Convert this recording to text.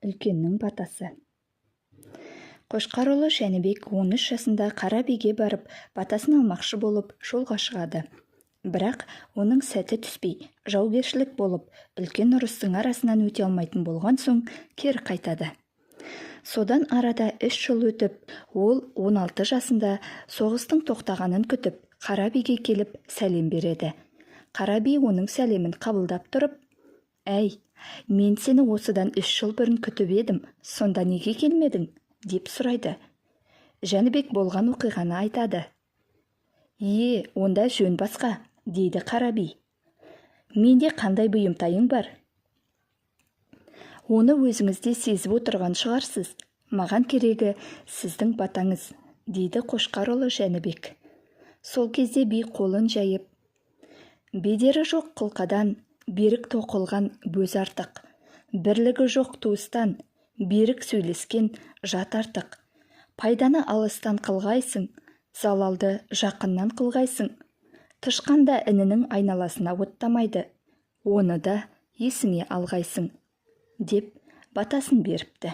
үлкеннің батасы. Қошқарұлы Жәнібек 13 жасында Қара биге барып, батасын алмақшы болып жолға шығады. Бірақ оның сәті түспей, жаугершілік болып, үлкен ұрыстың арасынан өте алмайтын болған соң, кері қайтады. Содан арада 3 жыл өтіп, ол 16 жасында соғыстың тоқтағанын күтіп, Қара биге келіп сәлем береді. Қара би оның сәлемін қабылдап тұрып, «Әй, мен сені осыдан 3 жыл бұрын күтіп едім, сонда неге келмедің?» деп сұрайды. Жәнібек болған оқиғаны айтады. Онда жөн басқа», дейді Қара би. «Менде қандай бұйымтайың бар? Оны өзіңіз де сезіп отырған шығарсыз. Маған керегі сіздің батаңыз», дейді Қошқарұлы Жәнібек. Сол кезде би қолын жайып, «Бедері жоқ қылқадан, берік тоқылған бөз артық. Бірлігі жоқ туыстан, берік сөйлескен жат артық. Пайданы алыстан қылғайсың, залалды жақыннан қылғайсың. Тышқанда інінің айналасына оттамайды, оны да есіңе алғайсың», деп батасын беріпті.